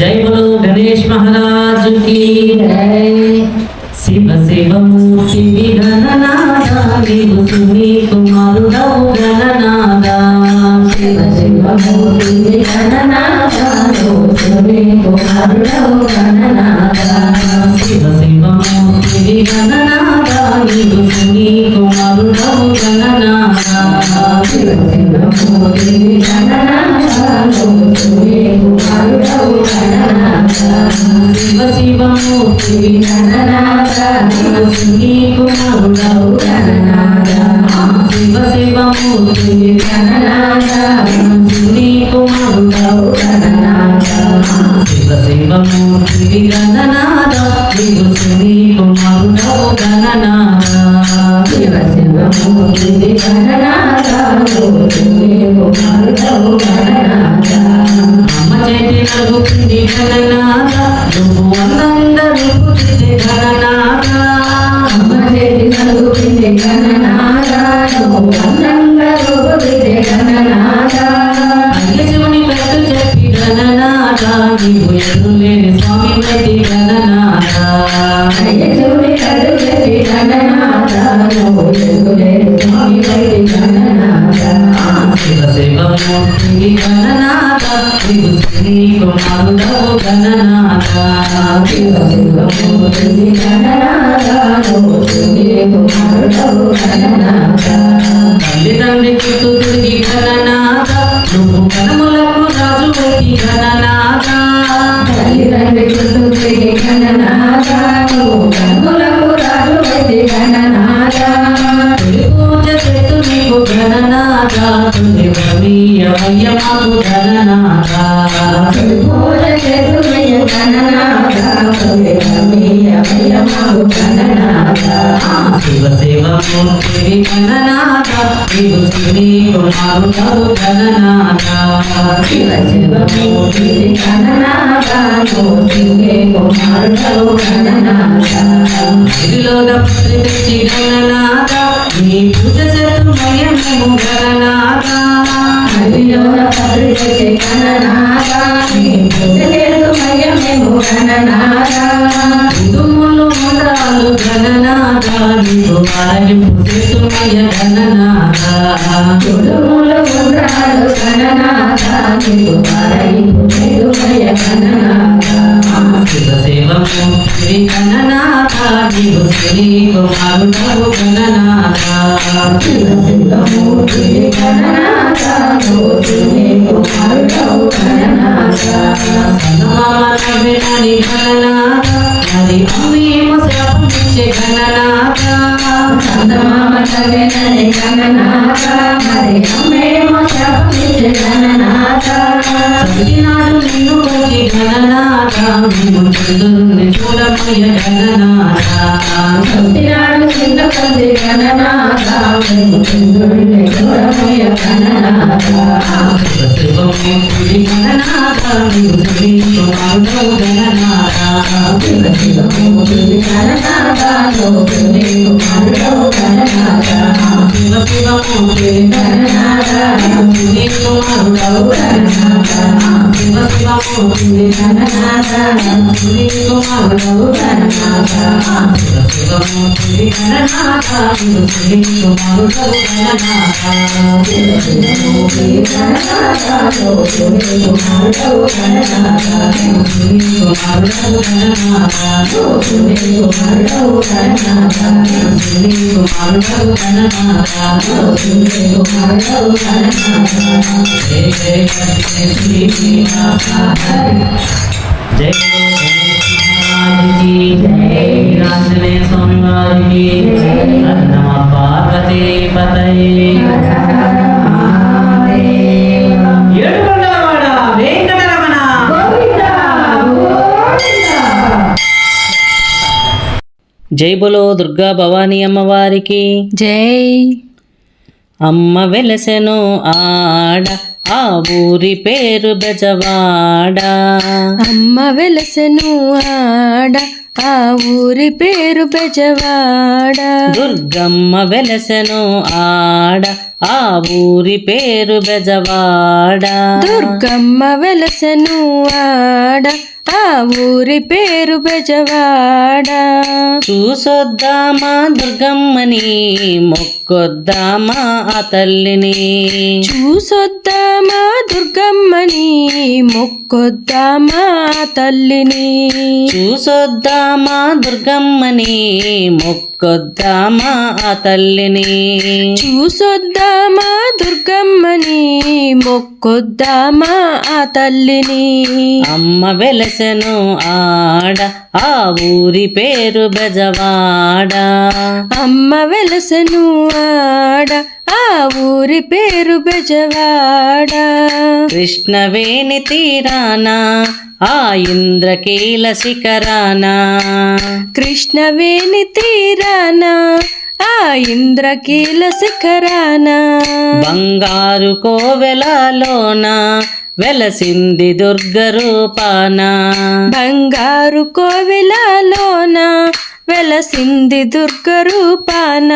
जय बोलो गणेश महाराज की जय। शिव शिव मूर्ति विघ्ननादा नीवु सुनी कुमारुडवु गणनादा। शिव शिव मूर्ति विघ्ननादा नीवु सुनी कुमारुडवु गणनादा। शिव शिव मूर्ति विघ्ननादा नीवु सुनी कुमारुडवु गणनादा। शिव शिव मूर्ति विघ्ननादा नीवु सुनी कुमारुडवु गणनादा। शिव शिव मूर्ति गणनादा नीवु सुनी कुमारुडवु गणनादा। शिव शिव मूर्ति गणनादा नीवु सुनी कुमारुडवु गणनादा। शिव शिव मूर्ति गणनादा नीवु सुनी कुमारुडवु गणनादा। शिव शिव मूर्ति गणनादा नीवु सुनी कुमारुडवु गणनादा। అమ్మ చేతి నలుగుతుంది గణనాదా నువ్వు అందంగా రూపుదిద్దే గణనాదా। అమ్మ చేతి నలుగుతుంది గణనాదా నువ్వు అందంగా రూపుదిద్దే గణనాదా। అయ్య శివుని కట్టు చెప్పి గణనాదా నీవు ఎదురులేని స్వామి ప్రతి గణనాదా। అయ్య శివుని కట్టు చెప్పి గణనాదా నువ్వు ఎదురులేని స్వామి ప్రతి గణనాదా। శివ శివ మూర్తి గణనాదా నీవు సునీ కుమారుడవు గణనాదా। శివ శివ మూర్తి గణనాదా నువ్వు సునీ కుమారుడవు గణనాదా। తల్లిదండ్రి చుట్టూ తిరిగి గణనాదా నువ్వు కనుమలకు రాజు పెట్టి గణనాదా। తల్లిదండ్రి చుట్టూ తిరిగి గణనాదా నువ్వు కన్నులకు రాజు పెట్టి గణనాదా। తొలి పూజ చేతు నీకు గణనాదా తుది భవీయమయ్య మాకు గణనాదా। పూజ చేతుమయ్య గణనాదా తొలి రమీయమయ్య మాకు గణనాదా। శివ శివ మూర్తి గణనాదా నీవు సునీ కుమారుడవు గణనాదా। శివ శివ మూర్తి గణనాదా నువ్వు సునీ కుమారుడవు గణనాదా। ఇదిలోన పుత్రి తెచ్చి గణనాదా నీ పూజ చేతుమయ్య మేము గణనాదా। హరిలోన పత్రిక గణనాదా నీ పూజ చేతుమయ్య మేము గణనాదా। కుటుంబంలో మంత్రాలు గణనాదా నీవు ఆరగింపు చేతుమయ్య గణనాదా। కుడుములు ఉండ్రాలు గణనాదా నీవు పారయింపు చేతుమయ్య గణనాదా। శివ శివ మూర్తి గణనాదా నీవు సునీ కుమారుడవు గణనాదా। శివ శివ మూర్తి గణనాదా నువ్వు సునీ కుమారుడవు గణనాదా। సన్నమానవినని గణనాదా మరి అమ్మేమో శాపమిచ్చే గణనాదా। చందమామ కవినని గణనాదా మరి అమ్మేమో శాపమిచ్చే గణనాదా। చదివినాడు నిన్ను వచ్చి గణనాదా మేము చంద్రుణ్ణి చూడమయ్య గణనాదా। చంపినాడు చిన్న కొద్ది గణనాదా మేము చంద్రుడిని చూడమయ్య గణనాదా। శివ శివ మూర్తి గణనాదా నీవు సునీ కుమారుడవు గణనాదా। శివ శివ మూర్తి గణనాదా నువ్వు సునీ కుమారుడవు గణనాదా। శివ శివ మూర్తి గణనాదా నీవు సునీ కుమారుడవు గణనాదా। శివ శివ మూర్తి గణనాదా సునీ కుమారుడవు గణనాదా। శివ శివ మూర్తి గణనాదా నీవు సునీ కుమారుడవు గణనాదా। శివ శివ మూర్తి గణనాదా నువ్వు సునీ కుమారుడవు గణనాదా। సునీ కుమారుడవు గణనాదా। నువ్వు సునీ కుమారుడవు గణనాదా। సునీ కుమారుడవు గణనాదా। నువ్వు సునీ కుమారుడవు గణనాదా। జయ జయ గణేశ శ్రీ శ్రీనివాస హరి। జయ గణేశ మహారాజుకి జయ ఆంజనేయ స్వామి వారికి నమ పార్వతీ పతయే। ఏడుకొండలవాడ వెంకటరమణ జై బోలో దుర్గా భవానీ అమ్మవారికి జై. అమ్మ వెలసెను ఆడ ఆ ఊరి పేరు బెజవాడ। అమ్మ వెలసెను ఆడ ఆ ఊరి పేరు బెజవాడ. దుర్గమ్మ వెలసెను ఆడ ఆ ఊరి పేరు బెజవాడ. దుర్గమ్మ వెలసెను ఆడ ఆ ఊరి పేరు బెజవాడ. చూసొద్దామా దుర్గమ్మని మొక్కొద్దామా ఆ తల్లిని. చూసొద్దామా దుర్గమ్మని మొక్కొద్దామా తల్లిని. చూసొద్దామా దుర్గమ్మని మొక్కొద్దామా ఆ తల్లిని. చూసొద్దామా దుర్గమ్మని మొక్కొద్దామా ఆ తల్లిని. అమ్మ వెలసెను ఆడ ఆ ఊరి పేరు బెజవాడ. అమ్మ వెలసెను ఆడ ఆ ఊరి పేరు బెజవాడ. కృష్ణవేణి తీరాన ఆ ఇంద్రకీల శిఖరాన. కృష్ణవేణి తీరాన ఆ ఇంద్రకీల శిఖరాన. బంగారు కోవెలలోన వెలసింది దుర్గ రూపాన. బంగారు కోవెలలోన వెలసింది దుర్గ రూపాన.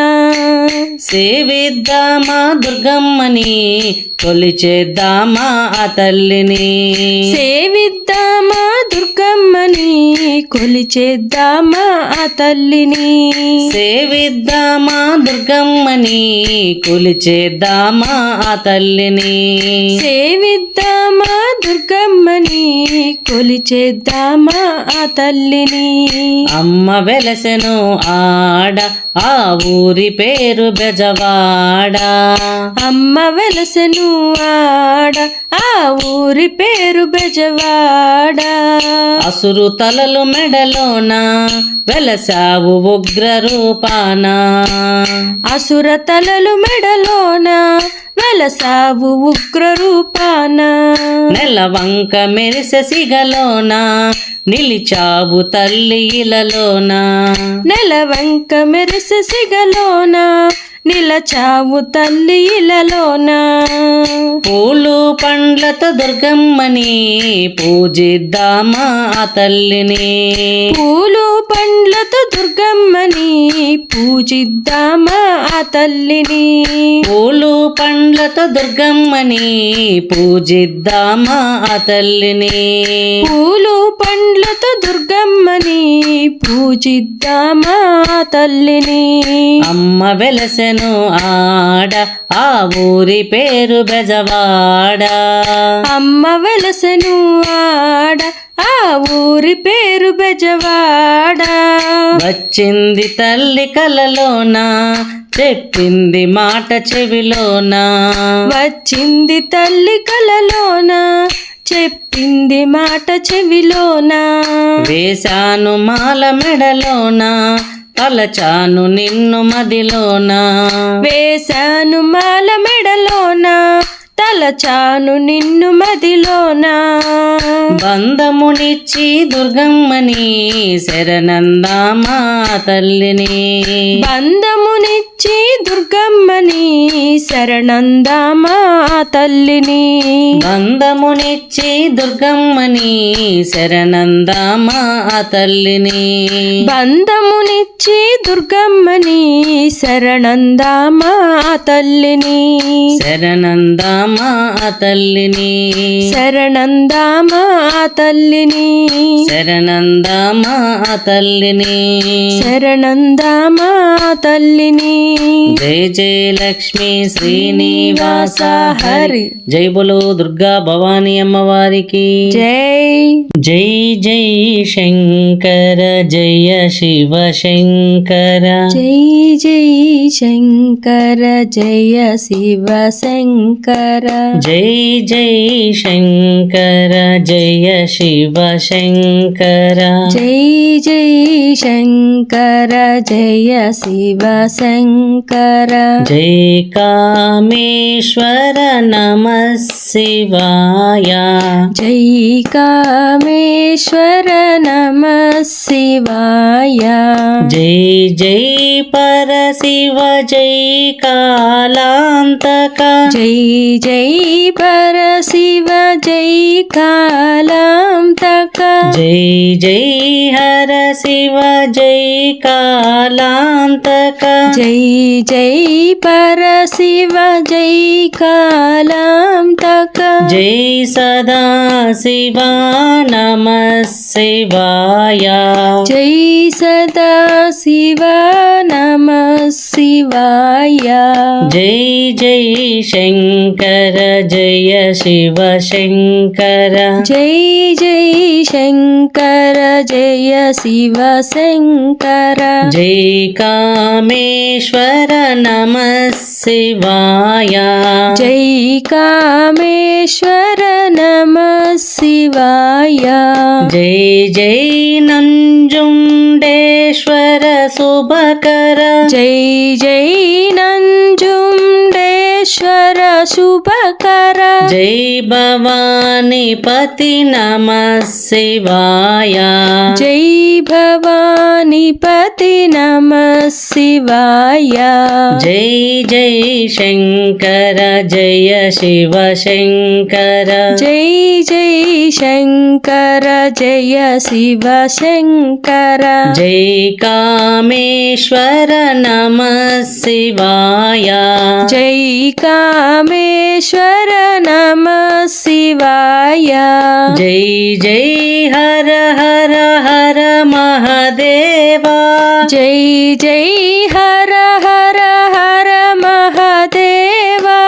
సేవిద్దామా దుర్గమ్మని కొలిచేద్దామా ఆ తల్లిని. సేవిద్దామా దుర్గమ్మని కొలిచేద్దామా ఆ తల్లిని. సేవిద్దామా దుర్గమ్మని కొలిచేద్దామా ఆ తల్లిని. సేవిద్దామా దుర్గమ్మని కొలిచేద్దామా ఆ తల్లిని. అమ్మ వెలసెను ఆడ ఆ ఊరి పేరు బెజవాడ. అమ్మ వెలసెను ఆడ ఆ ఊరి పేరు బెజవాడ. అసురు తలలు మెడలోన వెలసావు ఉగ్ర రూపాన. అసుర తలలు మెడలోన వెలసావు ఉగ్ర రూపాన. నెలవంక మెరిసె సిగలోన నిలిచావు తల్లి ఇలలోన. నెలవంక మెరిసె సిగలోన నిలచావు తల్లి ఇలలోన. పూలు పండ్లతో దుర్గమ్మని పూజిద్దామా ఆ తల్లిని. పూలు పండ్లతో దుర్గమ్మని పూజిద్దామా ఆ తల్లిని. పూలు పండ్లతో దుర్గమ్మని పూజిద్దామా ఆ తల్లిని. పూలు పండ్లతో దుర్గమ్మని పూజిద్దామా ఆ తల్లిని. అమ్మ వెలసెను ఆడ ఆ ఊరి పేరు బెజవాడ. అమ్మ వెలసెను ఆడ ఆ ఊరి పేరు బెజవాడ. వచ్చింది తల్లి కలలోన చెప్పింది మాట చెవిలోన. వచ్చింది తల్లి కలలోన చెప్పింది మాట చెవిలోన. వేశాను మాల మెడలోన తలచాను నిన్ను మదిలోన. వేశాను మాల మెడలోన తలచాను నిన్ను మదిలోన. బంధమునిచ్చి దుర్గమ్మని శరణందామా తల్లిని. బంధమునిచ్చి దుర్గమ్మని శరణందామా తల్లిని. బంధమునిచ్చి దుర్గమ్మని శరణందామా తల్లిని. బంధమునిచ్చి దుర్గమ్మని శరణందామా తల్లిని. శరణందామా తల్లిని. శరణందామా తల్లిని. శరణందామా తల్లిని. శరణందామా తల్లిని. జై జై లక్ష్మీ శ్రీనివాస హరి. హరి. జై బోలో దుర్గా భవానీ అమ్మవారికి. జై జై జై శంకర జయ శివ శంకర. జై జై శంకర జయ శివ శంకర. జై జై శంకర జయ శివ శంకర. జై జై శంకర జయ శివ శంకర. జై కామేశ్వర నమః శివాయ. జై కామేశ్వర నమః శివాయ. జై జై పరశివ జై కాలాంతక. జై జై పరశివ జై కాలాంతక. జై జై హర శివ జై కాలాంతక. జై జై పరశివ జై కాలాంతక జై సదా శివ నమః శివాయ జై సదా శివ నమః శివాయ జై జై శంకర జయ శివ శంకర జై జై శంకర జయ శివ శంకర జై కామేశ్వర నమః శివాయ జై కామేశ్వర నమః శివాయ జై జై నంజుండేశ్వర శుభకర జై జై నంజుండేశ్వర శుభకర జై భవానీపతి నమః శివాయ జై భవానీపతి నమః శివాయ జై జై శంకర జయ శివ శంకర జై జై శంకర జయ శివ శంకర జై కామేశ్వర నమః శివాయ జై కామేశ్వర నమః శివాయ జై జై హర హర హర మహాదేవా జై జై హర హర హర మహాదేవా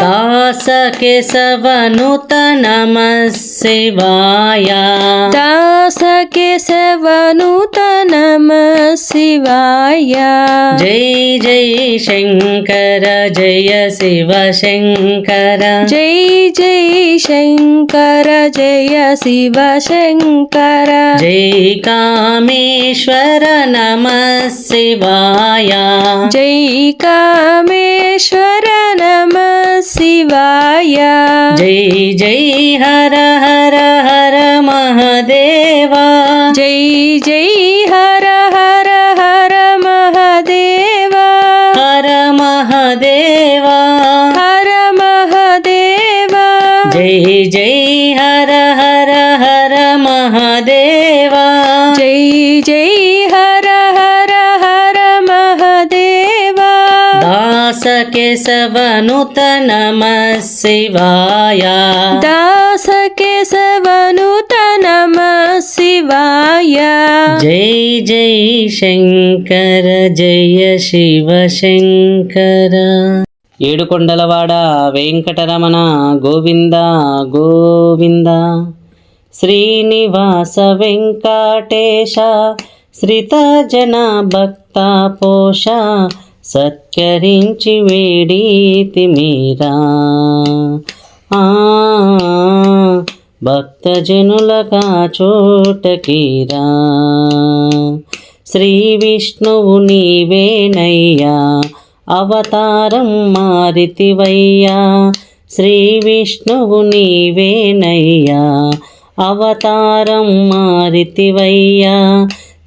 దాస కేశవనుత నమః శివాయ దాస కేశవనుత నమః శివాయ జై జై శంకర జయ శివ శంకర జై జై శంకర జయ శివ శంకర జై కామేశ్వర నమః శివాయ జై కామేశ్వర నమః శివాయ జై జై హర హర హర మహాదేవా జై జై హర హర హర మహాదేవా హర మహాదేవా హర మహాదేవా జై జై హర హర హర మహాదేవా జై జై హర హర హర మహాదేవా దాస కేశవనుత నమః శివాయ దాస కేశవనుత నమః శివాయ జై జై శంకర జయ శివ శంకర ఏడుకొండలవాడ వెంకటరమణ గోవింద గోవింద శ్రీనివాస వెంకటేశ శ్రితజన భక్త పోష సత్కరించి వేడితి మీరా భక్తజనులగా చోటకీరా శ్రీ విష్ణువు నీవేనయ్యా అవతారం మారితివయ్యా శ్రీ విష్ణువు నీవేనయ్యా అవతారం మారితివయ్యా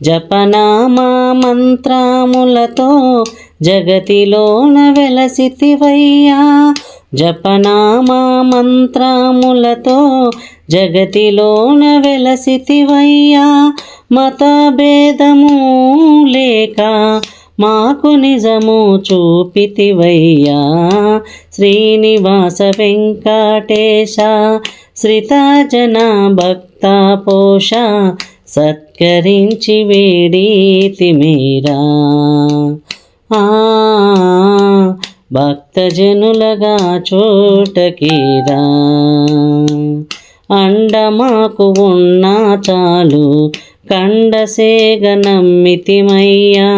జపనామా మంత్రములతో జగతిలోన వెలసితివయ్యా జపనామా మంత్రములతో జగతిలోన వెలసితివయ్యా మత భేదము లేక మాకు నిజము చూపితివయ్యా శ్రీనివాస వెంకటేశ శ్రితజన భక్త పోష సత్కరించి వేడితి మీరా భక్తజనులగా చోటకీరా అండమాకు ఉన్నా చాలు కండసేగ నమ్మితిమయ్యా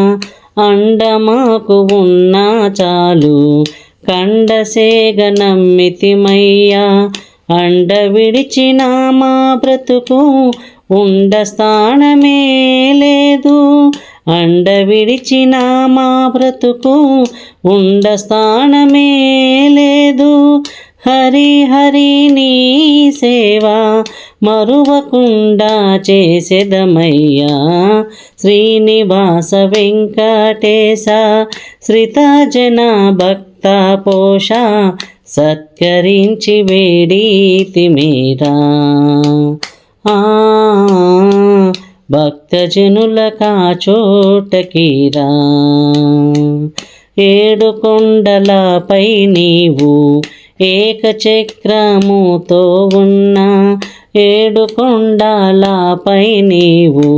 అండమాకు ఉన్నా చాలు కండసేగ నమ్మితిమయ్యా అండ విడిచిన మా బ్రతుకు ఉండ స్థానమే లేదు అండ విడిచిన మా బ్రతుకు ఉండ స్థానమే లేదు హరి హరి నీ సేవ మరువకుండా చేసెదమయ్యా శ్రీనివాస వెంకటేశ శ్రితజన భక్త పోష సత్కరించి వేడితి మీరా భక్తజనుల కాచోటకీరా ఏడు కొండలపై నీవు ఏకచక్రముతో ఉన్నా, ఏడు కొండలపై నీవు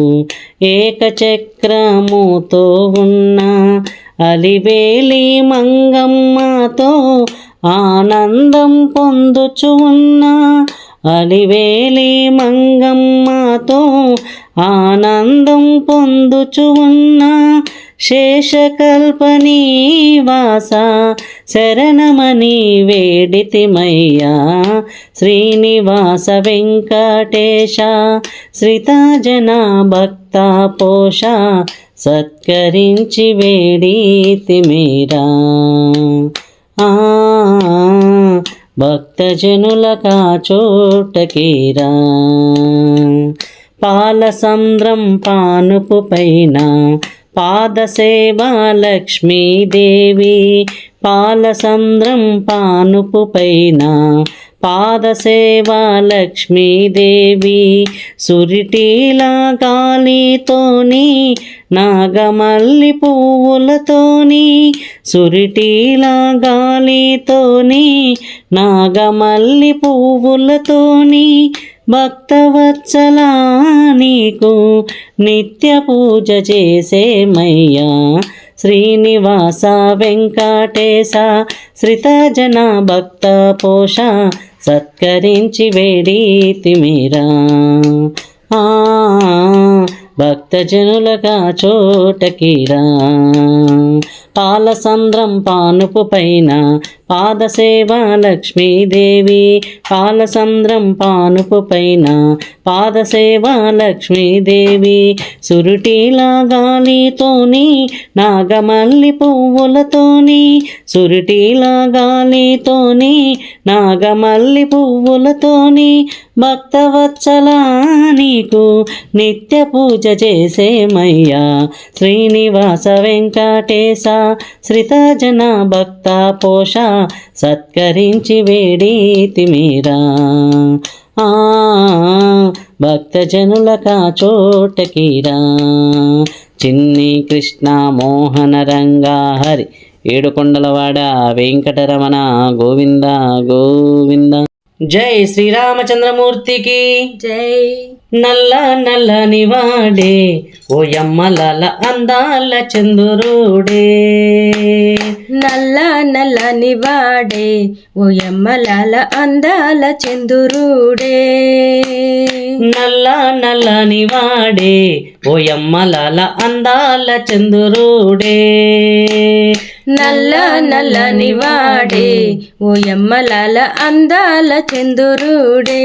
ఏకచక్రముతో ఉన్నా, అలివేలి మంగమ్మతో ఆనందం పొందుచు ఉన్నా, అలివేలి మంగమ్మతో ఆనందం పొందుచు ఉన్నా, శేషకల్పనీవాస శరణమని వేడితిమయ్యా, శ్రీనివాస వెంకటేశ శ్రితజన భక్త పోష సత్కరించి వేడితిమేరా. భక్తజనుల కాచోటకీరా, పాలసంద్రం పానుపు పైన పాదసేవా లక్ష్మీదేవి, పాలసంద్రం పానుపు పైన పాదసేవా లక్ష్మీదేవి, సురిటీలా గాలితోని నాగమల్లి పువ్వులతోని, సురిటీలా గాలితోని నాగమల్లి పువ్వులతోని, భక్తవత్సలా నీకు నిత్య పూజ చేసేమయ్యా, శ్రీనివాస వెంకటేశ శ్రితజన భక్త పోష సత్కరించి వేడితిమిరా. భక్తజనులగా చోటకిరా, పాలసంద్రం పానుపు పైన పాదసేవా లక్ష్మీదేవి, పాలసంద్రం పానుపు పైన పాదసేవా లక్ష్మీదేవి, సురుటిలా గాలితోని నాగమల్లి పువ్వులతోని, సురుటిలా గాలితోని నాగమల్లి పువ్వులతోని, భక్తవత్సలా నీకు నిత్య పూజ చేసేమయ్యా, శ్రీనివాస వెంకటేశ శ్రితజన భక్త పోష సత్కరించి వేడితిమిరా. భక్తజనుల కాచోటకిరా, చిన్ని కృష్ణ మోహన రంగా హరి ఏడుకొండలవాడ వెంకటరమణ గోవింద గోవింద. జై శ్రీరామచంద్రమూర్తికి జై. నల్ల నల్లని వాడే ఓయమ్మలాల అందాల చంద్రుడే, నల్ల నల్లని వాడే ఓయమ్మలాల అందాల చంద్రుడే, నల్ల నల్లని వాడే ఓయమ్మలాల అందాల చంద్రుడే, నల్ల నల్లని వాడే ఓయమ్మలాల అందాల చంద్రుడే.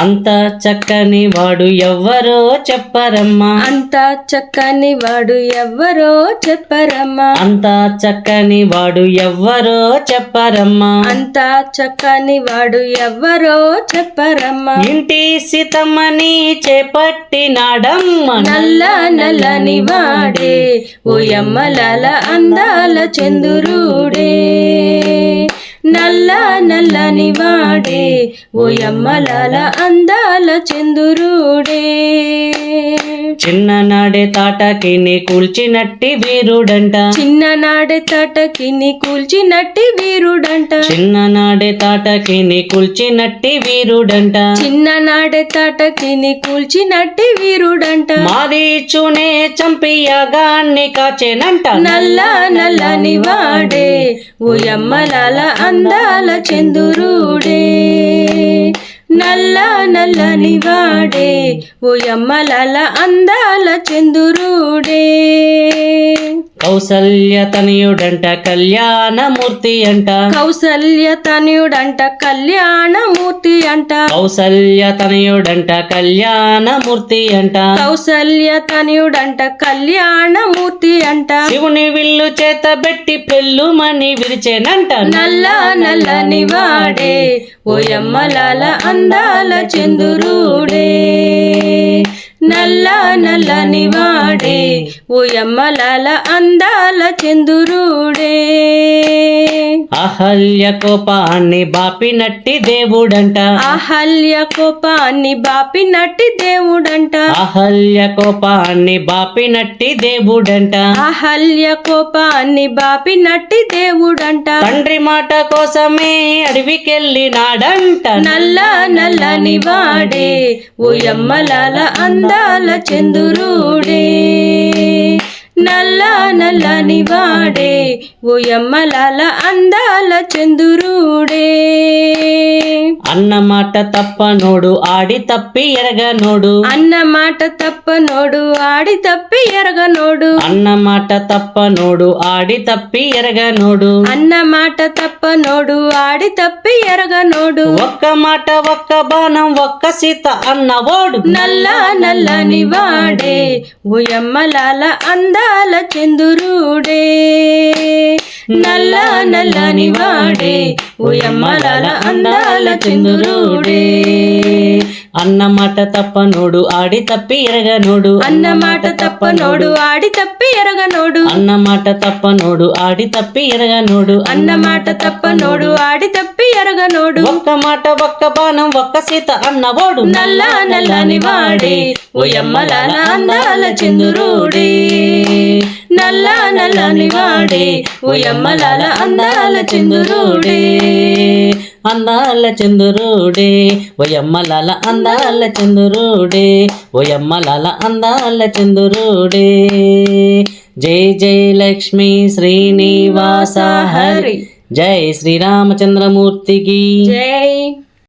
అంత చక్కని వాడు ఎవ్వరో చెప్పరమ్మా, అంత చక్కని వాడు ఎవ్వరో చెప్పరమ్మా, అంత చక్కని వాడు ఎవ్వరో చెప్పరమ్మా, అంత చక్కని వాడు ఎవ్వరో చెప్పరమ్మా. ఇంటి సీతమ్మని చేపట్టినాడమ్మ, నల్ల నల్లని వాడే ఓయమ్మలాల అందాల చంద్రుడే, నల్ల నల్లని వాడే ఓయమ్మలాల అందాల చంద్రుడే. చిన్ననాడే తాటకి నీ కూల్చినట్టి వీరుడంట, చిన్ననాడే తాటకి నీ కూల్చినట్టి వీరుడంట, చిన్ననాడే తాటకి నీ కూల్చినట్టి వీరుడంట, చిన్ననాడే తాటకి నీ కూల్చినట్టి వీరుడంట. మారీచునే చంపియగాన్ని కాచెనంట, నల్ల నల్లని వాడే ఓయమ్మలాల అందాల చంద్రుడే, నల్ల నల్లని వాడే ఓయమ్మలాల అందాల చంద్రుడే. కౌసల్య తనయుడంట కళ్యాణమూర్తి అంట, కౌసల్య తనయుడంట కళ్యాణమూర్తి అంట, కౌసల్య తనయుడంట కళ్యాణమూర్తి అంట, కౌసల్య తనయుడంట కళ్యాణమూర్తి అంట. శివుని విల్లు చేత పెట్టి పెళ్ళుమని విరిచేనంట, నల్ల నల్లని వాడే ఓయమ్మలాల అందాల చంద్రుడే, నల్ల నల్లని వాడే ఓయమ్మలాల అందాల చంద్రుడే. అహల్య కోపాన్ని బాపినట్టి దేవుడంట అహల్య కోపాన్ని బాపినట్టి దేవుడంట అహల్య కోపాన్ని బాపినట్టి దేవుడంట అహల్య కోపాన్ని బాపినట్టి దేవుడంట తండ్రి మాట కోసమే అడవికెళ్ళినాడంట నల్ల నల్లని వాడే ఓయమ్మలాల అందాల చంద్రుడే నల్ల నల్లని వాడే ఓయమ్మలాల అందాల చంద్రుడే అన్నమాట తప్పనోడు ఆడి తప్పి ఎరగనోడు అన్నమాట తప్పనోడు ఆడి తప్పి ఎరగనోడు అన్నమాట తప్పనోడు ఆడి తప్పి ఎరగనోడు అన్నమాట తప్పనోడు ఆడి తప్పి ఎరగనోడు ఒక్క మాట ఒక్క బాణం ఒక్క సీత అన్నవాడు నల్ల నల్లని వాడే ఓయమ్మలాల అందాల చంద్రుడే నల్ల నల్లని వాడే ఓయమ్మలాల అందాల చంద్రుడే అన్నమాట తప్పనోడు ఆడి తప్పి ఎరగనోడు అన్నమాట తప్పనోడు ఆడి తప్పి ఎరగనోడు అన్నమాట తప్పనోడు ఆడి తప్పి ఎరగనోడు అన్నమాట తప్పనోడు ఆడి తప్పి ఎరగనోడు ఒక్క మాట ఒక్క బాణం ఒక్క సీత అన్నవాడు నల్ల నల్లని వాడే ఓయమ్మలాల అందాల చంద్రుడే నల్ల నల్లని వాడే ఓయమ్మలాల అందాల చంద్రుడే అందాల చంద్రుడే ఓయమ్మలాల అందాల చంద్రుడే ఓయమ్మలాల అందాల చంద్రుడే జై జై లక్ష్మీ శ్రీనివాస హరి జై శ్రీరామచంద్రమూర్తికి జై